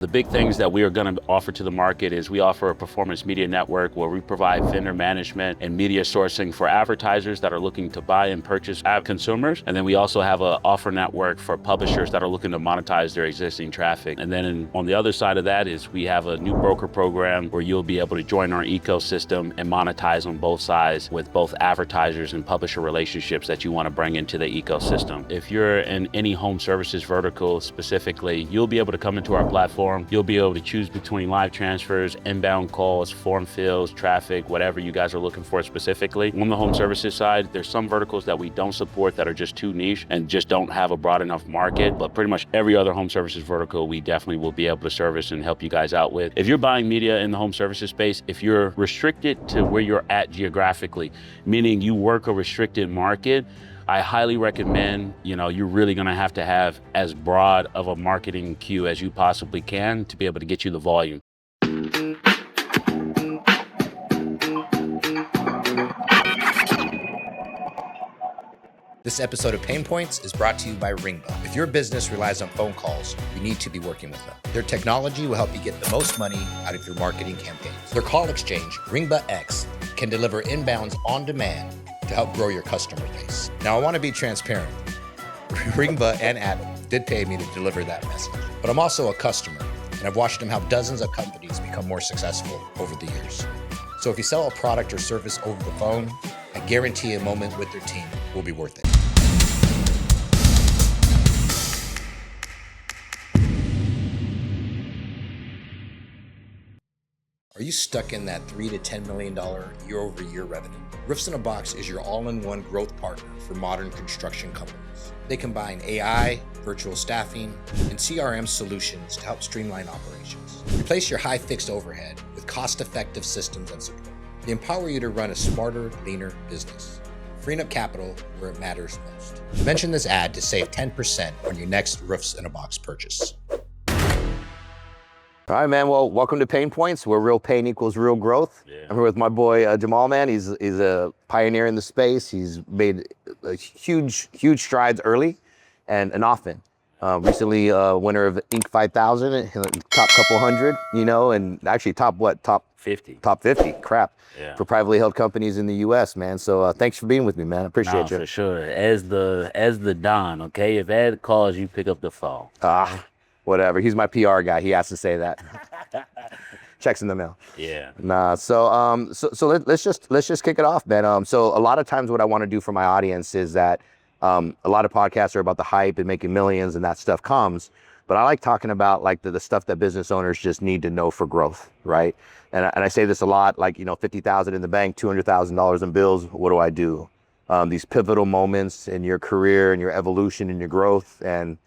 The big things that we are going to offer to the market is we offer a performance media network where we provide vendor management and media sourcing for advertisers that are looking to buy and purchase ad consumers. And then we also have an offer network for publishers that are looking to monetize their existing traffic. And then on the other side of that is we have a new broker program where you'll be able to join our ecosystem and monetize on both sides with both advertisers and publisher relationships that you want to bring into the ecosystem. If you're in any home services vertical specifically, you'll be able to come into our platform. You'll be able to choose between live transfers, inbound calls, form fills, traffic, whatever you guys are looking for specifically. On the home services side, there's some verticals that we don't support that are just too niche and just don't have a broad enough market, but pretty much every other home services vertical we definitely will be able to service and help you guys out with. If you're buying media in the home services space, if you're restricted to where you're at geographically, meaning you work a restricted market, I highly recommend, you're really gonna have to have as broad of a marketing queue as you possibly can to be able to get you the volume. This episode of Pain Points is brought to you by Ringba. If your business relies on phone calls, you need to be working with them. Their technology will help you get the most money out of your marketing campaigns. Their call exchange, Ringba X, can deliver inbounds on demand to help grow your customer base. Now, I want to be transparent. Ringba and Adam did pay me to deliver that message, but I'm also a customer, and I've watched them help dozens of companies become more successful over the years. So if you sell a product or service over the phone, I guarantee a moment with their team will be worth it. Are you stuck in that $3 to $10 million year-over-year revenue? Roofs in a Box is your all-in-one growth partner for modern construction companies. They combine AI, virtual staffing, and CRM solutions to help streamline operations. Replace your high fixed overhead with cost-effective systems and support. They empower you to run a smarter, leaner business, freeing up capital where it matters most. Mention this ad to save 10% on your next Roofs in a Box purchase. All right, man. Well, welcome to Pain Points, where real pain equals real growth. Yeah. I'm here with my boy Jamal, man. He's a pioneer in the space. He's made huge strides early and often. Recently, winner of Inc. 5000, top couple hundred, and actually top 50. Top 50, crap. Yeah. For privately held companies in the U.S., man. So thanks for being with me, man. I appreciate you. For sure. As the Don, okay? If Ed calls, you pick up the phone. Whatever. He's my PR guy. He has to say that. Checks in the mail. Yeah. Nah. So let's just kick it off, man. So a lot of times what I want to do for my audience is that a lot of podcasts are about the hype and making millions, and that stuff comes. But I like talking about like the stuff that business owners just need to know for growth, right? And I say this a lot, like, $50,000 in the bank, $200,000 in bills. What do I do? These pivotal moments in your career and your evolution and your growth, and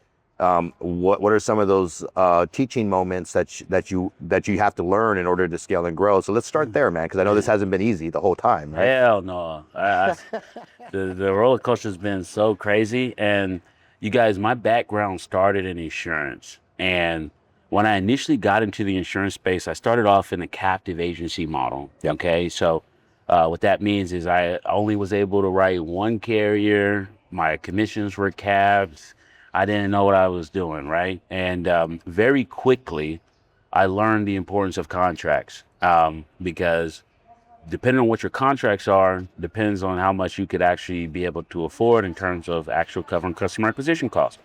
what are some of those teaching moments that you have to learn in order to scale and grow? So let's start there, man, because I know this hasn't been easy the whole time, right? Hell no. The roller coaster's been so crazy. And you guys, my background started in insurance. And when I initially got into the insurance space, I started off in a captive agency model. Yep. Okay, so what that means is I only was able to write one carrier. My commissions were capped. I didn't know what I was doing, right? And very quickly, I learned the importance of contracts because depending on what your contracts are, depends on how much you could actually be able to afford in terms of actual covering customer acquisition costs.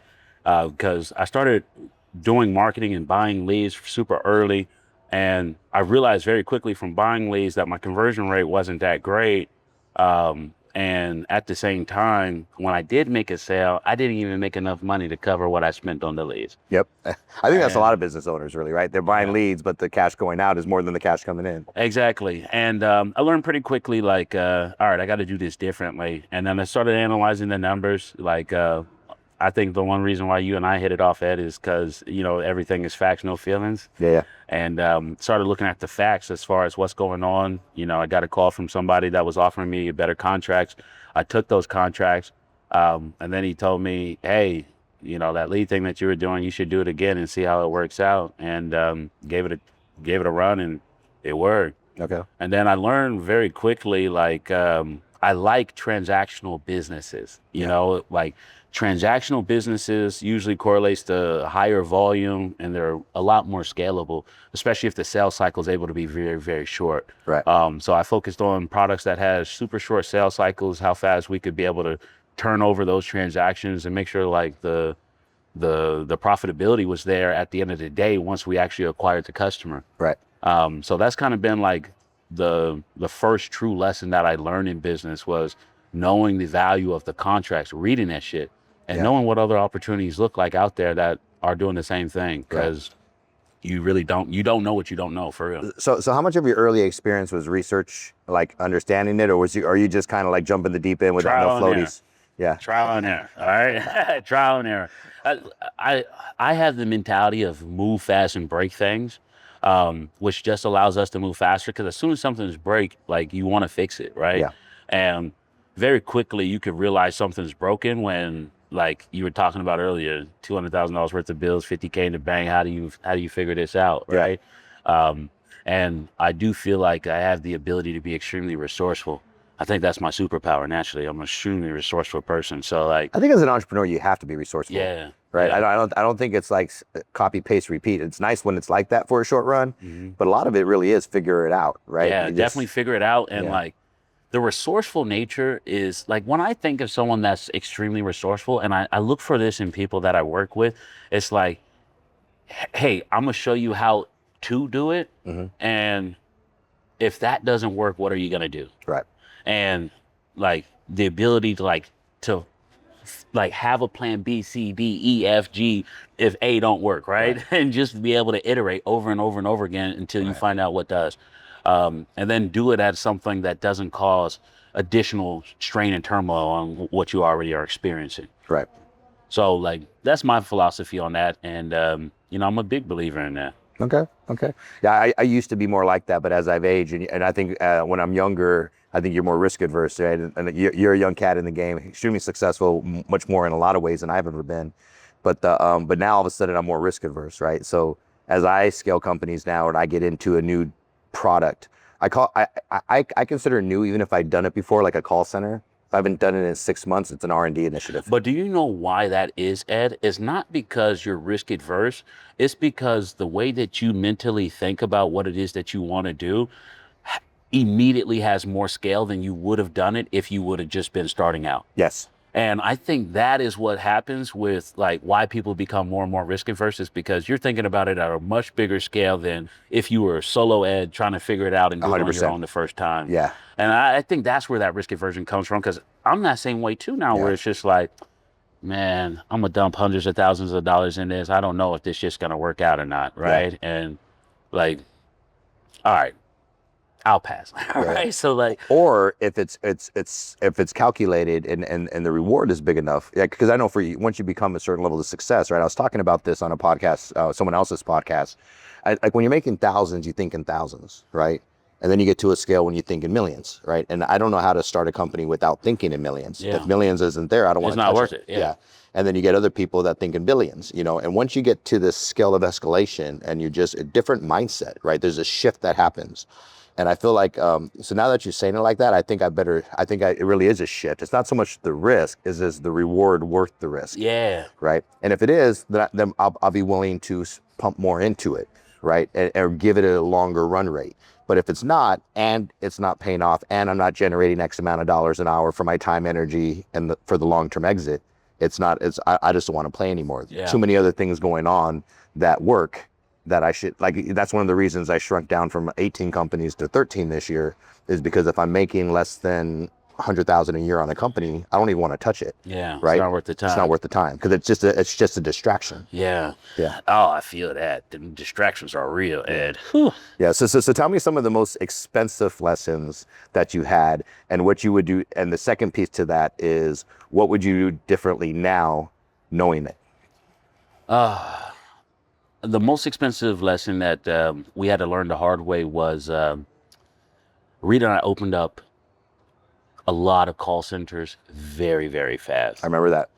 Because I started doing marketing and buying leads super early, and I realized very quickly from buying leads that my conversion rate wasn't that great. And at the same time, when I did make a sale, I didn't even make enough money to cover what I spent on the leads. Yep. I think that's a lot of business owners, really, right? They're buying leads, but the cash going out is more than the cash coming in. Exactly. And I learned pretty quickly, like, all right, I got to do this differently. And then I started analyzing the numbers. Like, I think the one reason why you and I hit it off, Ed, is because, everything is facts, no feelings. Yeah. And started looking at the facts as far as what's going on. I got a call from somebody that was offering me better contracts. I took those contracts, and then he told me, hey, that lead thing that you were doing, you should do it again and see how it works out. And gave it a run, and it worked. Okay. And then I learned very quickly, like, I like transactional businesses, like transactional businesses usually correlates to higher volume, and they're a lot more scalable, especially if the sales cycle is able to be very, very short. Right. So I focused on products that has super short sales cycles, how fast we could be able to turn over those transactions and make sure like the profitability was there at the end of the day once we actually acquired the customer. Right. So that's kind of been like the first true lesson that I learned in business was knowing the value of the contracts, reading that shit, and knowing what other opportunities look like out there that are doing the same thing. Because you really don't know what you don't know, for real. So how much of your early experience was research, like understanding it, or are you just kind of like jumping the deep end without no floaties? Yeah. Trial and error. All right. Trial and error. I have the mentality of move fast and break things, which just allows us to move faster. Because as soon as something's break, like you want to fix it, right? Yeah. And very quickly you could realize something's broken when, like you were talking about earlier, $200,000 worth of bills, 50K in the bank. How do you figure this out, right? And I do feel like I have the ability to be extremely resourceful. I think that's my superpower naturally. I'm an extremely resourceful person. So like, I think as an entrepreneur, you have to be resourceful. Yeah. Right. Yeah. I don't think it's like copy, paste, repeat. It's nice when it's like that for a short run, but a lot of it really is figure it out. Right. Yeah, definitely figure it out. And like the resourceful nature is like, when I think of someone that's extremely resourceful, and I look for this in people that I work with, it's like, hey, I'm gonna show you how to do it. And if that doesn't work, what are you gonna do? Right. And like the ability to have a plan B, C, D, E, F, G if A don't work, right? And just be able to iterate over and over and over again until you find out what does. And then do it at something that doesn't cause additional strain and turmoil on what you already are experiencing. Right. So like that's my philosophy on that, and I'm a big believer in that. Okay. Yeah, I used to be more like that, but as I've aged, and I think when I'm younger, I think you're more risk adverse, right? And you're a young cat in the game, extremely successful, much more in a lot of ways than I've ever been. But now all of a sudden I'm more risk adverse, right? So as I scale companies now and I get into a new product, I consider new even if I'd done it before, like a call center. If I haven't done it in 6 months, it's an R&D initiative. But do you know why that is, Ed? It's not because you're risk adverse. It's because the way that you mentally think about what it is that you want to do immediately has more scale than you would have done it if you would have just been starting out. Yes. And I think that is what happens with like why people become more and more risk averse, is because you're thinking about it at a much bigger scale than if you were solo Ed trying to figure it out and do it on your own the first time. Yeah. And I think that's where that risk aversion comes from, because I'm that same way too now, where it's just like, man, I'm gonna dump hundreds of thousands of dollars in this. I don't know if this shit's gonna work out or not, right? Yeah. And like, all right, I'll pass. Right. So like, or if it's calculated and the reward is big enough, because I know for you, once you become a certain level of success, right? I was talking about this on a podcast, someone else's podcast. Like when you're making thousands, you think in thousands, right? And then you get to a scale when you think in millions, right? And I don't know how to start a company without thinking in millions. If millions isn't there, I don't want to touch it. It's not worth it. Yeah. And then you get other people that think in billions, and once you get to this scale of escalation and you just a different mindset, right? There's a shift that happens. And I feel like, so now that you're saying it like that, I think it really is a shift. It's not so much the risk, is the reward worth the risk? Yeah. Right. And if it is, then I'll be willing to pump more into it, right? Or give it a longer run rate. But if it's not, and it's not paying off, and I'm not generating X amount of dollars an hour for my time, energy, and for the long-term exit, I just don't want to play anymore. Yeah. Too many other things going on that work that I should, like, that's one of the reasons I shrunk down from 18 companies to 13 this year, is because if I'm making less than 100,000 a year on a company, I don't even want to touch it. Yeah. Right. It's not worth the time. It's not worth the time because it's just a distraction. Yeah. Yeah. Oh, I feel that. The distractions are real, Ed. Whew. Yeah. So tell me some of the most expensive lessons that you had and what you would do. And the second piece to that is, what would you do differently now knowing it? The most expensive lesson that we had to learn the hard way was Rita and I opened up a lot of call centers very, very fast. I remember that.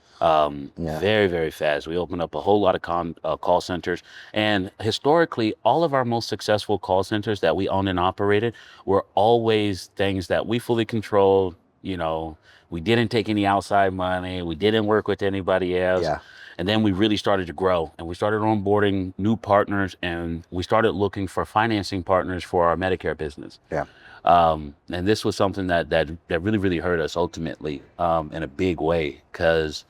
Very, very fast. We opened up a whole lot of call centers. And historically, all of our most successful call centers that we owned and operated were always things that we fully controlled. You know, we didn't take any outside money. We didn't work with anybody else. Yeah. And then we really started to grow, and we started onboarding new partners, and we started looking for financing partners for our Medicare business. Yeah. And this was something that really, really hurt us ultimately, in a big way, because,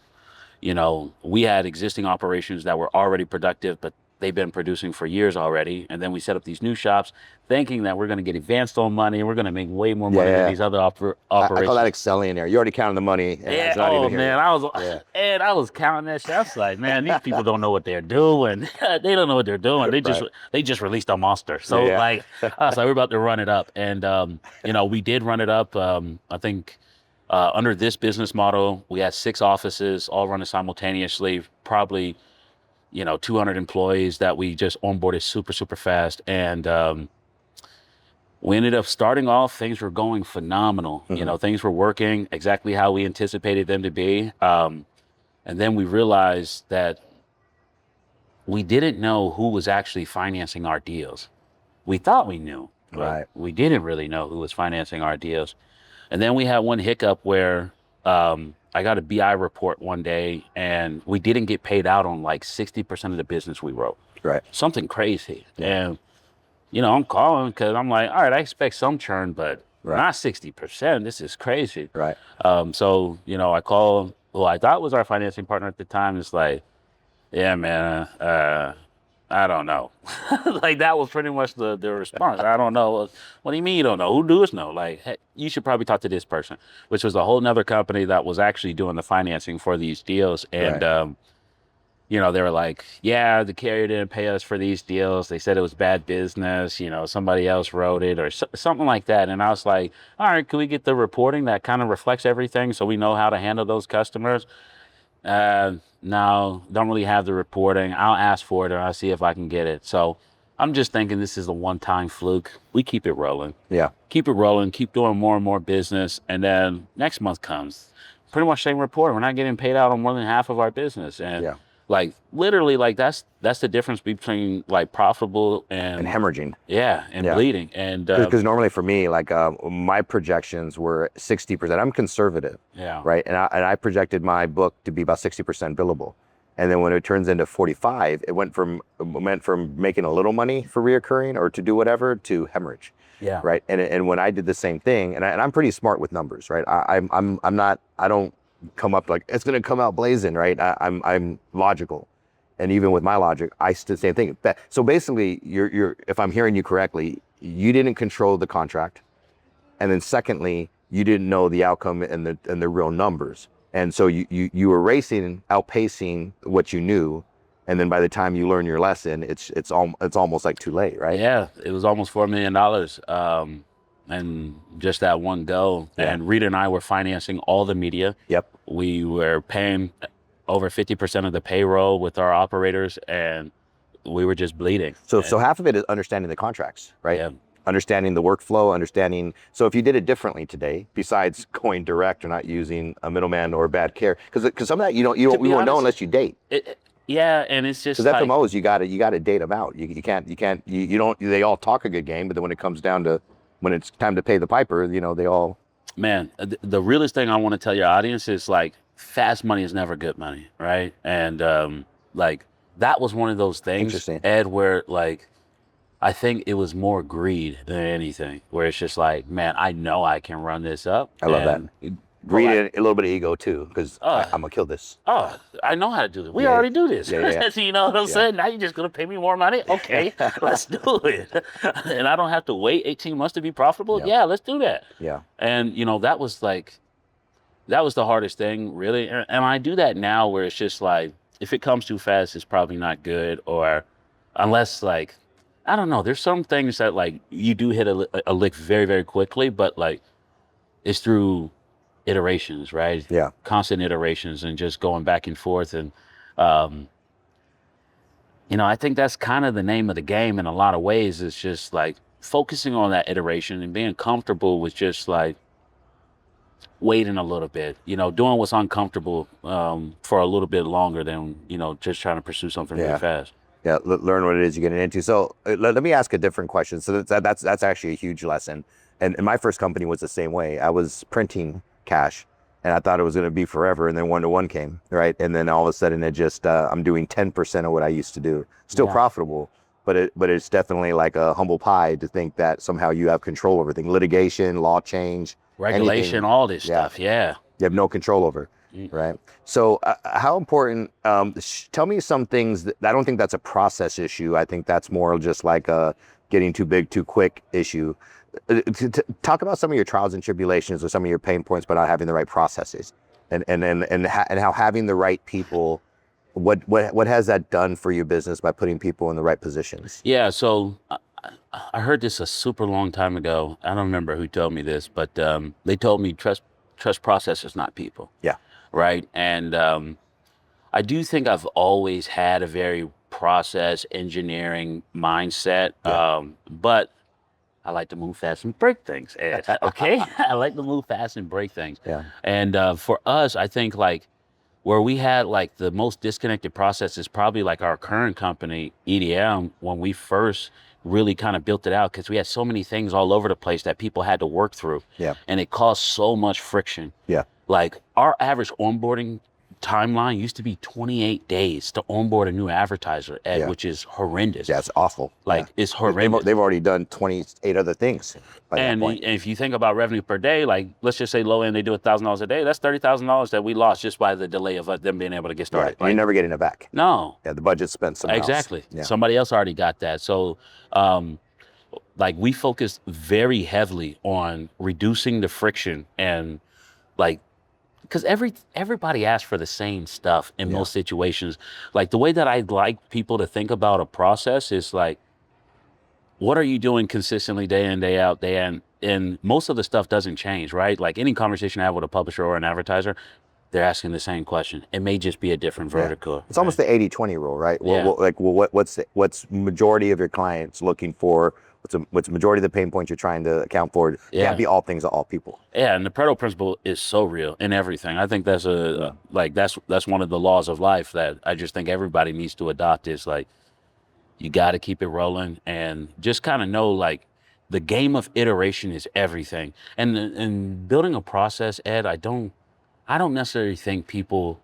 you know, we had existing operations that were already productive, but they've been producing for years already. And then we set up these new shops thinking that we're going to get advanced on money and we're going to make way more money than these other I operations. call that excelling in there. You're already counting the money. And Yeah. it's not Oh even here man, yet. and I was counting that shit. I was like, man, these people don't know what they're doing. They don't know what they're doing. They just released a monster. So like, I was like, we're about to run it up, and you know, we did run it up. I think under this business model, we had 6 offices all running simultaneously, probably, you know, 200 employees that we just onboarded super fast, and we ended up starting off, things were going phenomenal. You know, things were working exactly how we anticipated them to be. And then we realized that we didn't know who was actually financing our deals. We thought we knew, but we didn't really know who was financing our deals. And then we had one hiccup where I got a BI report one day, and we didn't get paid out on like 60% of the business we wrote. Right. Something crazy. And you know, I'm calling because I'm like, all right, I expect some churn, but not 60%. This is crazy. Right. So, you know, I called who I thought was our financing partner at the time. It's like, yeah, man, I don't know. Like, that was pretty much the response. I don't know. What do you mean you don't know? Who does know? Like, hey, you should probably talk to this person, which was a whole nother company that was actually doing the financing for these deals. And, you know, they were like, yeah, the carrier didn't pay us for these deals. They said it was bad business. You know, somebody else wrote it or something like that. And I was like, all right, can we get the reporting that kind of reflects everything so we know how to handle those customers? No, don't really have the reporting. I'll ask for it or I'll see if I can get it. So I'm just thinking this is a one-time fluke. We keep it rolling. Yeah. Keep it rolling, keep doing more and more business. And then next month comes, pretty much same report. We're not getting paid out on more than half of our business. And like, literally, like, that's the difference between like profitable and hemorrhaging. Yeah, and bleeding. And because normally for me, like my projections were 60%. I'm conservative. Yeah. Right. And I projected my book to be about 60% billable. And then when it turns into 45, it went from making a little money for reoccurring or to do whatever to hemorrhage. Yeah. Right. And when I did the same thing, and I'm pretty smart with numbers, right? I don't come up like it's going to come out blazing, right? I'm logical, and even with my logic, I still same thing. So basically, you're if I'm hearing you correctly, you didn't control the contract, and then secondly, you didn't know the outcome and the real numbers, and so you were outpacing what you knew, and then by the time you learn your lesson, it's almost like too late, right? Yeah, it was almost $4 million. And just that one go. Yeah. And Rita and I were financing all the media. Yep. We were paying over 50% of the payroll with our operators, and we were just bleeding. So half of it is understanding the contracts, right? Yeah. Understanding the workflow, understanding. So if you did it differently today, besides going direct or not using a middleman or bad care, because some of that we won't know unless you date. Yeah, and it's just because like, FMOs, you got to date them out. You can't. You don't. They all talk a good game, but then when it comes down to when it's time to pay the piper, they all. Man, the realest thing I want to tell your audience is like fast money is never good money, right? And like that was one of those things, Ed, where like I think it was more greed than anything, where it's just like, man, I know I can run this up. I love that. Greed and a little bit of ego too, because I'm gonna kill this. Oh, I know how to do this. We already do this. Yeah. You know what I'm saying? Now you're just gonna pay me more money? Okay, let's do it. And I don't have to wait 18 months to be profitable. Yeah, let's do that. Yeah. And that was the hardest thing, really. And I do that now, where it's just like, if it comes too fast, it's probably not good, or unless like, I don't know. There's some things that like you do hit a lick very, very quickly, but like it's through iterations, right? Yeah. Constant iterations and just going back and forth. And, I think that's kind of the name of the game in a lot of ways. It's just like focusing on that iteration and being comfortable with just like waiting a little bit, doing what's uncomfortable for a little bit longer than, just trying to pursue something really fast. Yeah, learn what it is you're getting into. So let me ask a different question. So that's actually a huge lesson. And my first company was the same way. I was printing cash. And I thought it was going to be forever. And then 1-to-1 came, right? And then all of a sudden it just, I'm doing 10% of what I used to do. Still profitable, but it's definitely like a humble pie to think that somehow you have control over everything. Litigation, law change, regulation, anything, all this stuff. Yeah. You have no control over, right? So how important, tell me some things that, I don't think that's a process issue. I think that's more just like a getting too big, too quick issue. Talk about some of your trials and tribulations or some of your pain points by not having the right processes, and how having the right people, what has that done for your business by putting people in the right positions? Yeah. So I heard this a super long time ago. I don't remember who told me this, but they told me trust processes, not people. Yeah. Right. And I do think I've always had a very process engineering mindset, but I like to move fast and break things, Ed. Okay? I like to move fast and break things. Yeah. And for us, I think like where we had like the most disconnected process is probably like our current company, EDM, when we first really kind of built it out, because we had so many things all over the place that people had to work through. Yeah. And it caused so much friction. Yeah. Like our average onboarding timeline used to be 28 days to onboard a new advertiser, Ed, which is horrendous. Yeah, it's awful. Like it's horrendous. They've already done 28 other things by that point. And if you think about revenue per day, like let's just say low end, they do $1,000 a day. That's $30,000 that we lost just by the delay of them being able to get started. Right. You're never getting it back. No. Yeah, the budget's spent somewhere else. Exactly. Yeah. Somebody else already got that. So like we focused very heavily on reducing the friction and like, because everybody asks for the same stuff in most situations. Like the way that I'd like people to think about a process is like, what are you doing consistently day in, day out, day in? And most of the stuff doesn't change, right? Like any conversation I have with a publisher or an advertiser, they're asking the same question. It may just be a different vertical. It's almost the 80-20 rule, right? What's majority of your clients looking for? What's majority of the pain points you're trying to account for? It can't be all things to all people. Yeah, and the Pareto principle is so real in everything. I think that's that's one of the laws of life that I just think everybody needs to adopt. Is like you got to keep it rolling and just kind of know like the game of iteration is everything. And building a process, Ed, I don't necessarily think people,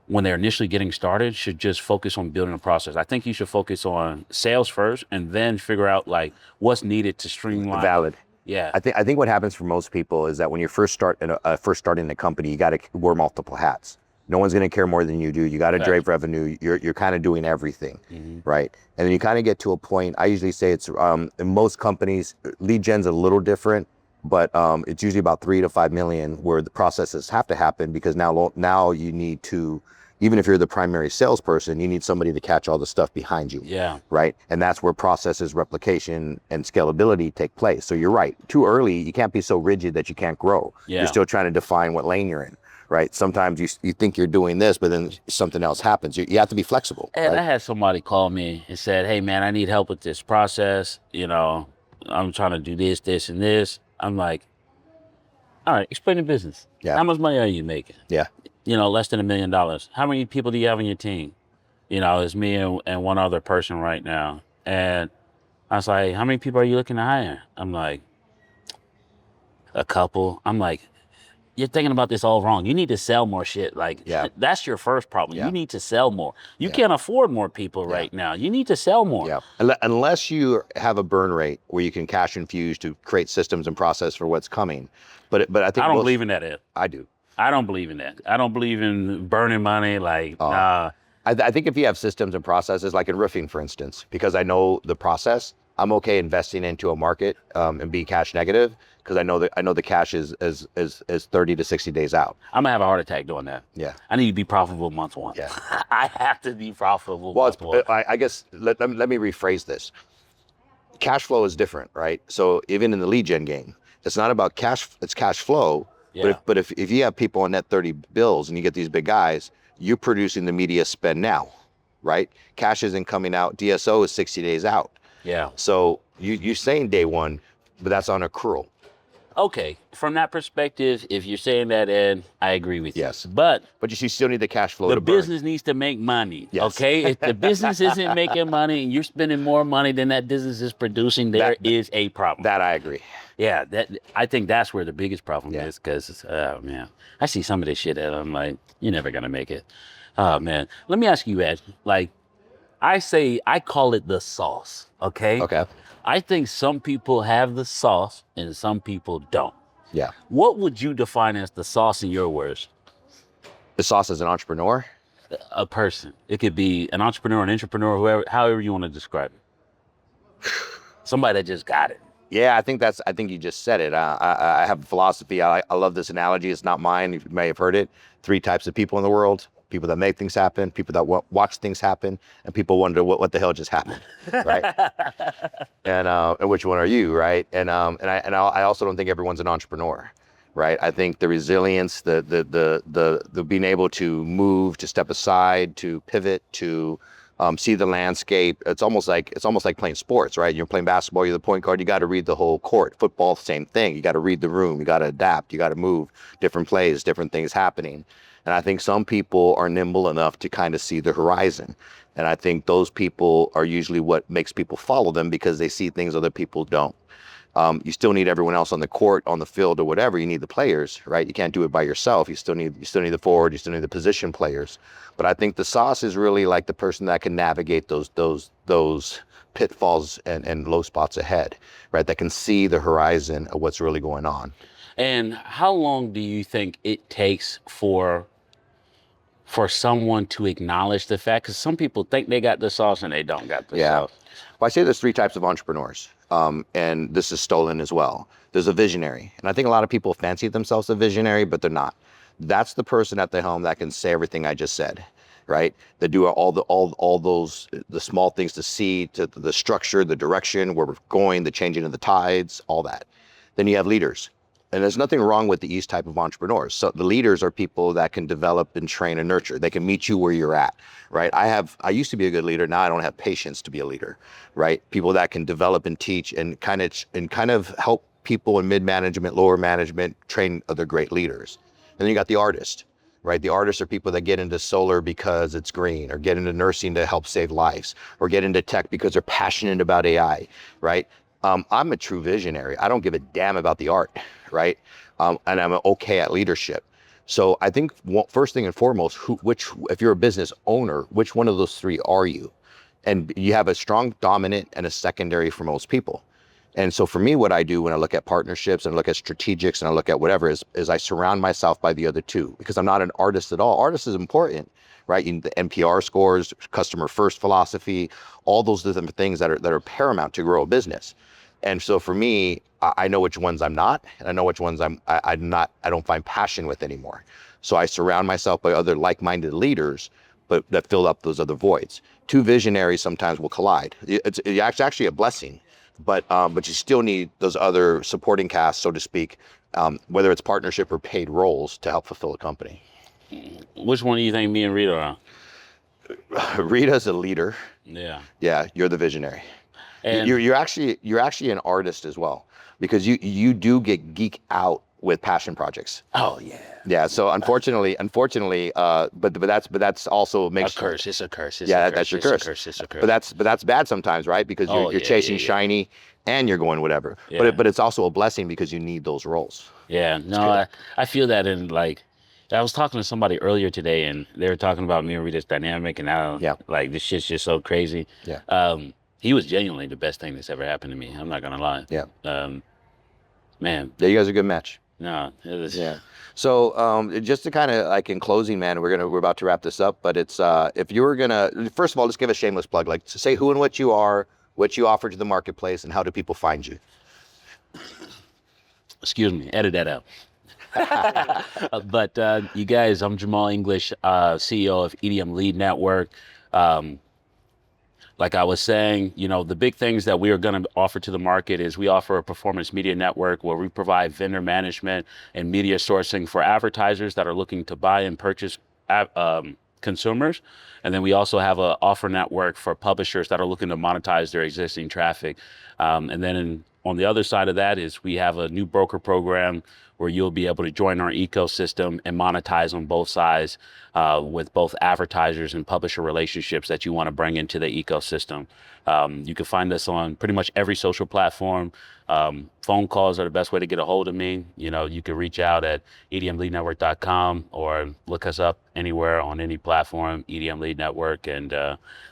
when they're initially getting started, should just focus on building a process. I think you should focus on sales first and then figure out like what's needed to streamline. Valid. Yeah. I think what happens for most people is that when you're first starting a company, you got to wear multiple hats. No one's going to care more than you do. You got to drive revenue. You're kind of doing everything, right? And then you kind of get to a point. I usually say it's in most companies, lead gen's a little different, but it's usually about 3 to 5 million where the processes have to happen because now you need to. Even if you're the primary salesperson, you need somebody to catch all the stuff behind you. Yeah. Right. And that's where processes, replication, and scalability take place. So you're right. Too early, you can't be so rigid that you can't grow. Yeah. You're still trying to define what lane you're in. Right. Sometimes you think you're doing this, but then something else happens. You have to be flexible. And right? I had somebody call me and said, "Hey man, I need help with this process. You know, I'm trying to do this, and this." I'm like, "All right, explain the business. Yeah. How much money are you making?" Yeah. You know, less than $1 million. How many people do you have on your team? You know, it's me and one other person right now. And I was like, how many people are you looking to hire? I'm like, a couple. I'm like, you're thinking about this all wrong. You need to sell more shit. Like, that's your first problem. You need to sell more. You can't afford more people right now. You need to sell more. Yeah. Unless you have a burn rate where you can cash infuse to create systems and process for what's coming. But I think I don't believe in that, Ed. I do. I don't believe in that. I don't believe in burning money. Like, nah. I think if you have systems and processes, like in roofing, for instance, because I know the process, I'm okay investing into a market and be cash negative because I know the cash is 30 to 60 days out. I'm gonna have a heart attack doing that. Yeah. I need to be profitable month one. Yeah. I have to be profitable. Well, month one. I guess let me rephrase this. Cash flow is different, right? So even in the lead gen game, it's not about cash. It's cash flow. Yeah. But if you have people on net 30 bills and you get these big guys, you're producing the media spend now, right? Cash isn't coming out. DSO is 60 days out. Yeah. So you're saying day one, but that's on accrual. Okay. From that perspective, if you're saying that, Ed, I agree with you. Yes. But you still need the cash flow the to burn. business needs to make money. Yes. Okay. If the business isn't making money and you're spending more money than that business is producing, there is a problem. That I agree. Yeah, I think that's where the biggest problem Yeah. is, because oh man, I see some of this shit and I'm like, you're never gonna make it. Oh man, let me ask you, Ed. Like, I call it the sauce. Okay, Okay. I think some people have the sauce and some people don't. Yeah. What would you define as the sauce in your words? The sauce as an entrepreneur. A person. It could be an entrepreneur, an entrepreneur, whoever, however you want to describe it. Somebody that just got it. Yeah, I think you just said it. I have a philosophy. I love this analogy. It's not mine. You may have heard it. 3 types of people in the world: people that make things happen, people that watch things happen, and people wonder what the hell just happened, right? And which one are you, right? I also don't think everyone's an entrepreneur, right? I think the resilience, the being able to move, to step aside, to pivot, to see the landscape. It's almost like playing sports, right? You're playing basketball, you're the point guard, you got to read the whole court. Football, same thing. You got to read the room, you got to adapt, you got to move, different plays, different things happening. And I think some people are nimble enough to kind of see the horizon. And I think those people are usually what makes people follow them, because they see things other people don't. You still need everyone else on the court, on the field, or whatever. You need the players, right? You can't do it by yourself. You still need the forward. You still need the position players. But I think the sauce is really like the person that can navigate those pitfalls and low spots ahead, right? That can see the horizon of what's really going on. And how long do you think it takes for someone to acknowledge the fact? Because some people think they got the sauce and they don't got the sauce. Well, I say there's 3 types of entrepreneurs, and this is stolen as well. There's a visionary, and I think a lot of people fancy themselves a visionary, but they're not. That's the person at the helm that can say everything I just said, right? They do all those the small things to see, to the structure, the direction, where we're going, the changing of the tides, all that. Then you have leaders. And there's nothing wrong with these type of entrepreneurs. So the leaders are people that can develop and train and nurture. They can meet you where you're at, right? I used to be a good leader. Now I don't have patience to be a leader, right? People that can develop and teach and kind of help people in mid-management, lower management, train other great leaders. And then you got the artist, right? The artists are people that get into solar because it's green, or get into nursing to help save lives, or get into tech because they're passionate about AI, right? I'm a true visionary. I don't give a damn about the art, right? And I'm okay at leadership. So I think first thing and foremost, if you're a business owner, which one of those 3 are you? And you have a strong dominant and a secondary for most people. And so for me, what I do when I look at partnerships and I look at strategics and I look at whatever is I surround myself by the other 2, because I'm not an artist at all. Artist is important, right? The NPR scores, customer first philosophy, all those different things that are paramount to grow a business. And so for me, I know which ones I'm not, and I know which ones I don't find passion with anymore. So I surround myself by other like-minded leaders, but that fill up those other voids. 2 visionaries sometimes will collide. It's actually a blessing, but you still need those other supporting casts, so to speak, whether it's partnership or paid roles, to help fulfill a company. Which one do you think me and Rita are? Rita's a leader. Yeah. Yeah, you're the visionary. And You're actually an artist as well, because you do get geek out with passion projects. oh yeah. Yeah. So unfortunately, but that's also makes A curse. It's a curse. It's Yeah, a curse. that's your It's a curse. curse. It's a curse. But that's bad sometimes, right? Because you're chasing shiny, and you're going whatever. Yeah. But it's also a blessing, because you need those roles. Yeah, no, I feel that. In like, I was talking to somebody earlier today, and they were talking about me and Rita's dynamic, and how like this shit's just so crazy. Yeah. He was genuinely the best thing that's ever happened to me. I'm not gonna lie. Yeah. Man, Yeah, you guys are a good match. no, it was. Yeah. So just to kind of like in closing, man, we're about to wrap this up, but it's if you were gonna, first of all, just give a shameless plug, like to say who and what you are, what you offer to the marketplace, and how do people find you. Excuse me, edit that out. But you guys, I'm Jamal English, CEO of EDM Lead Network. Like I was saying, the big things that we are going to offer to the market is we offer a performance media network where we provide vendor management and media sourcing for advertisers that are looking to buy and purchase consumers. And then we also have an offer network for publishers that are looking to monetize their existing traffic. And then on the other side of that is we have a new broker program where you'll be able to join our ecosystem and monetize on both sides with both advertisers and publisher relationships that you want to bring into the ecosystem. You can find us on pretty much every social platform. Phone calls are the best way to get a hold of me. You can reach out at edmleadnetwork.com or look us up anywhere on any platform, EDM Lead Network, and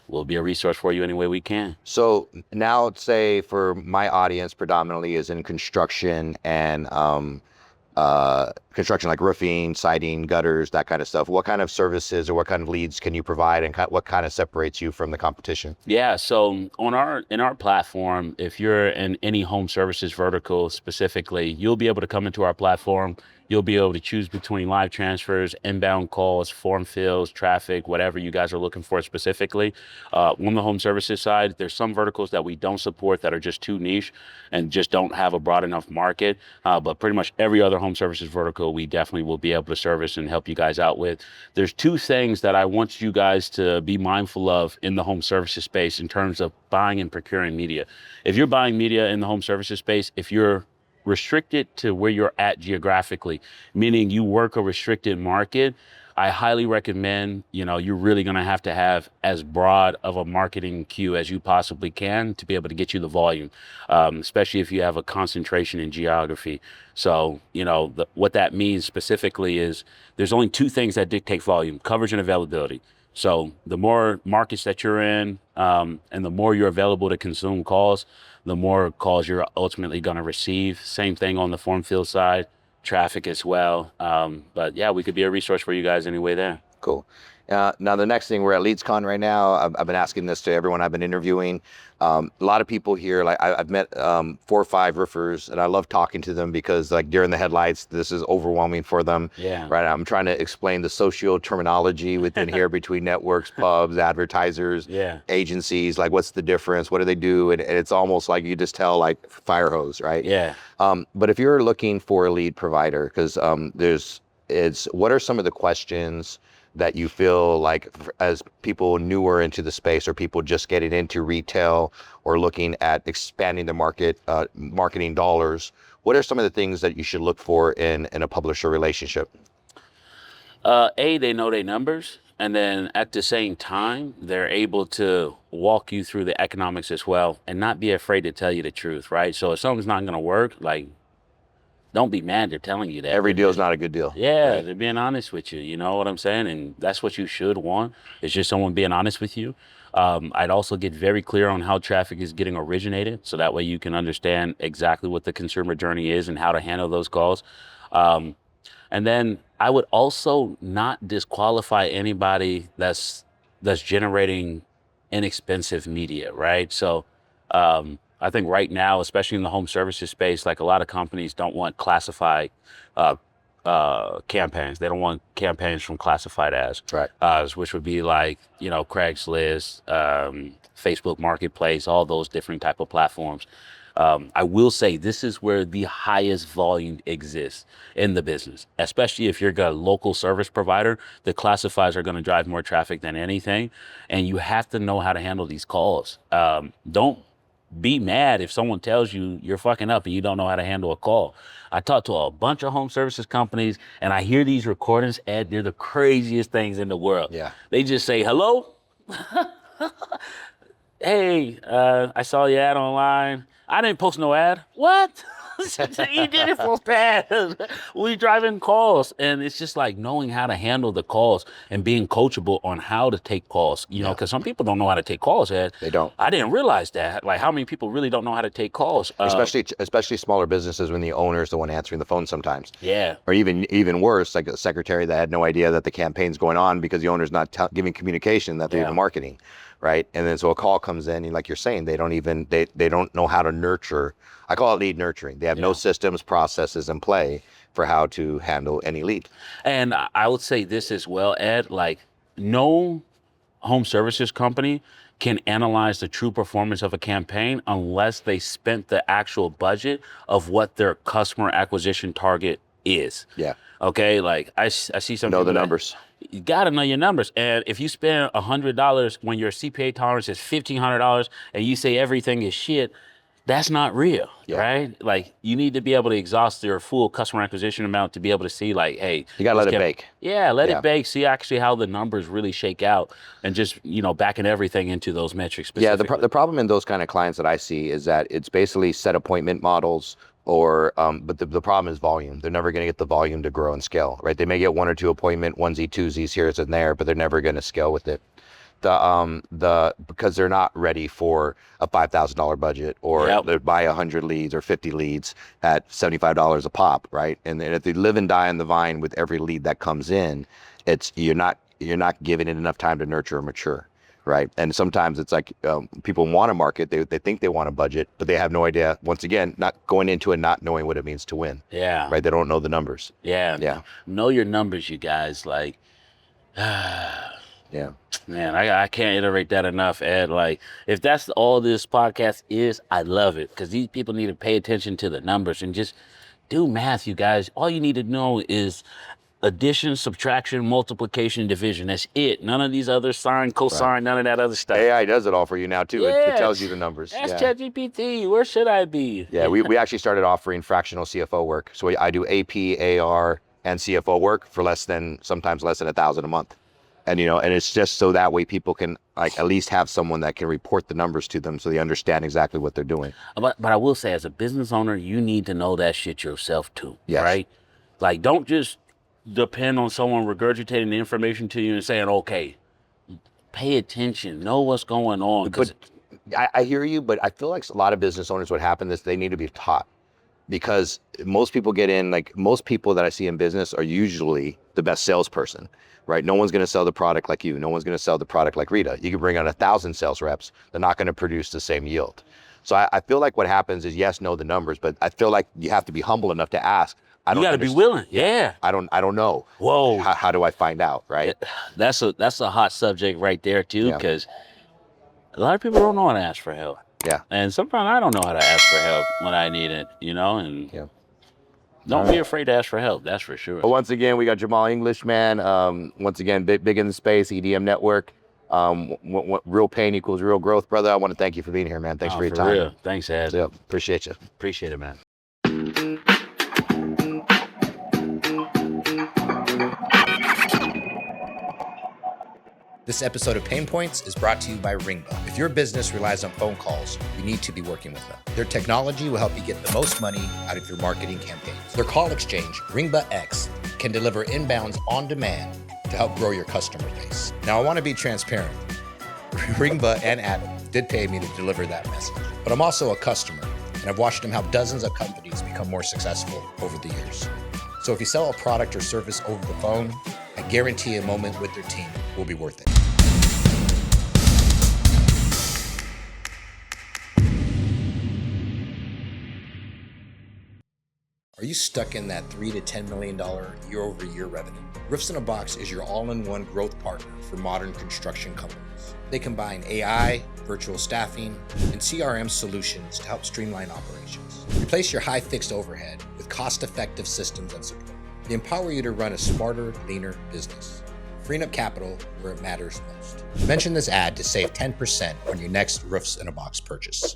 we'll be a resource for you any way we can. So now, say for my audience predominantly is in construction and construction like roofing, siding, gutters, that kind of stuff. What kind of services or what kind of leads can you provide, and what kind of separates you from the competition? Yeah, so in our platform, if you're in any home services vertical specifically, you'll be able to come into our platform. You'll be able to choose between live transfers, inbound calls, form fills, traffic, whatever you guys are looking for specifically. On the home services side, there's some verticals that we don't support that are just too niche and just don't have a broad enough market. But pretty much every other home services vertical, we definitely will be able to service and help you guys out with. There's two things that I want you guys to be mindful of in the home services space in terms of buying and procuring media. If you're buying media in the home services space, if you're restricted to where you're at geographically, meaning you work a restricted market, I highly recommend, you're really going to have as broad of a marketing queue as you possibly can to be able to get you the volume, especially if you have a concentration in geography. So, what that means specifically is there's only two things that dictate volume: coverage and availability. So the more markets that you're in, and the more you're available to consume calls, the more calls you're ultimately going to receive. Same thing on the form field side, traffic as well. But yeah, we could be a resource for you guys anyway there. Cool. Now the next thing, we're at LeadsCon right now. I've been asking this to everyone I've been interviewing. A lot of people here, like I've met 4 or 5 roofers, and I love talking to them because like during the headlights, this is overwhelming for them. Yeah. Right. I'm trying to explain the socio terminology within here between networks, pubs, advertisers, agencies. Like, what's the difference? What do they do? And it's almost like you just tell like fire hose, right? Yeah. But if you're looking for a lead provider, because what are some of the questions that you feel like as people newer into the space or people just getting into retail or looking at expanding the market, marketing dollars, what are some of the things that you should look for in a publisher relationship? They know their numbers, and then at the same time, they're able to walk you through the economics as well and not be afraid to tell you the truth, right? So if something's not going to work, like, don't be mad they're telling you that. Every deal's not a good deal. Yeah, right? they're being honest with you. You know what I'm saying? And that's what you should want, is just someone being honest with you. I'd also get very clear on how traffic is getting originated, so that way you can understand exactly what the consumer journey is and how to handle those calls. And then I would also not disqualify anybody that's generating inexpensive media, right? So I think right now, especially in the home services space, like a lot of companies don't want classified campaigns. They don't want campaigns from classified ads, Right. Which would be like, Craigslist, Facebook Marketplace, all those different type of platforms. I will say this is where the highest volume exists in the business, especially if you're a local service provider. The classifieds are going to drive more traffic than anything, and you have to know how to handle these calls. Don't be mad if someone tells you you're fucking up and you don't know how to handle a call. I talk to a bunch of home services companies and I hear these recordings, Ed, they're the craziest things in the world. Yeah. They just say, hello? Hey, I saw your ad online. I didn't post no ad. What? You did it for fast. We driving calls, and it's just like knowing how to handle the calls and being coachable on how to take calls. Because some people don't know how to take calls, Ed. They don't. I didn't realize that. Like, how many people really don't know how to take calls? Especially smaller businesses when the owner is the one answering the phone sometimes. Yeah. Or even worse, like a secretary that had no idea that the campaign's going on because the owner's not giving communication that they're even marketing. Right. And then so a call comes in, and like you're saying, they don't know how to nurture. I call it lead nurturing. They have no systems, processes in play for how to handle any lead. And I would say this as well, Ed, like no home services company can analyze the true performance of a campaign unless they spent the actual budget of what their customer acquisition target is. Yeah. Okay. Like I see some know people the numbers. You got to know your numbers. And if you spend $100 when your CPA tolerance is $1,500 and you say everything is shit, that's not real, Yeah. right? Like you need to be able to exhaust your full customer acquisition amount to be able to see like, hey, You gotta let this it can- bake. Yeah, let Yeah. it bake. See actually how the numbers really shake out, and just backing everything into those metrics. Yeah, Specifically. the problem in those kind of clients that I see is that it's basically set appointment models, or but the problem is volume. They're never going to get the volume to grow and scale, right? They may get 1 or 2 appointment onesie twosies here and there, but they're never going to scale with it. Because they're not ready for a $5,000 budget, or Yep. they buy 100 leads or 50 leads at $75 a pop, right? And if they live and die on the vine with every lead that comes in, you're not giving it enough time to nurture or mature. Right. And sometimes it's like people want to market, they think they want a budget, but they have no idea. Once again, not going into it, not knowing what it means to win. Yeah. Right. They don't know the numbers. Yeah. Yeah. Know your numbers, you guys. Like, Yeah. man, I can't iterate that enough, Ed. Like, if that's all this podcast is, I love it, because these people need to pay attention to the numbers and just do math, you guys. All you need to know is addition, subtraction, multiplication, division. That's it. None of these other sine, cosine, none of that other stuff. AI does it all for you now too. It tells you the numbers. That's Yeah. ChatGPT. Where should I be? Yeah, we actually started offering fractional CFO work. So I do AP, AR, and CFO work for sometimes less than $1,000 a month. And and it's just so that way people can like at least have someone that can report the numbers to them so they understand exactly what they're doing. But I will say, as a business owner, you need to know that shit yourself too. Yes. Right? Like, don't just depend on someone regurgitating the information to you and saying, okay, pay attention, know what's going on. But I hear you, but I feel like a lot of business owners, what happen is they need to be taught, because most people get in, like most people that I see in business are usually the best salesperson, right? No one's going to sell the product like you. No one's going to sell the product like Rita. You can bring on 1,000 sales reps. They're not going to produce the same yield. So I feel like what happens is, yes, know the numbers, but I feel like you have to be humble enough to ask. You got to be willing. Yeah. I don't know. Whoa. How do I find out, right? That's a hot subject right there too, because a lot of people don't know how to ask for help. Yeah. And sometimes I don't know how to ask for help when I need it, and Yeah. don't be afraid to ask for help. That's for sure. But once again, we got Jamal English, man. Once again, big in the space, EDM Network. What real pain equals real growth, brother. I want to thank you for being here, man. Thanks for your time. Real. Thanks, Ed. Yeah, appreciate you. Appreciate it, man. This episode of Pain Points is brought to you by Ringba. If your business relies on phone calls, you need to be working with them. Their technology will help you get the most money out of your marketing campaigns. Their call exchange, Ringba X, can deliver inbounds on demand to help grow your customer base. Now, I want to be transparent. Ringba and Adam did pay me to deliver that message, but I'm also a customer, and I've watched them help dozens of companies become more successful over the years. So if you sell a product or service over the phone, I guarantee a moment with their team will be worth it. Are you stuck in that $3 to $10 million year-over-year revenue? Roofs in a Box is your all-in-one growth partner for modern construction companies. They combine AI, virtual staffing, and CRM solutions to help streamline operations. Replace your high fixed overhead with cost-effective systems and support. They empower you to run a smarter, leaner business, freeing up capital where it matters most. Mention this ad to save 10% on your next Roofs in a Box purchase.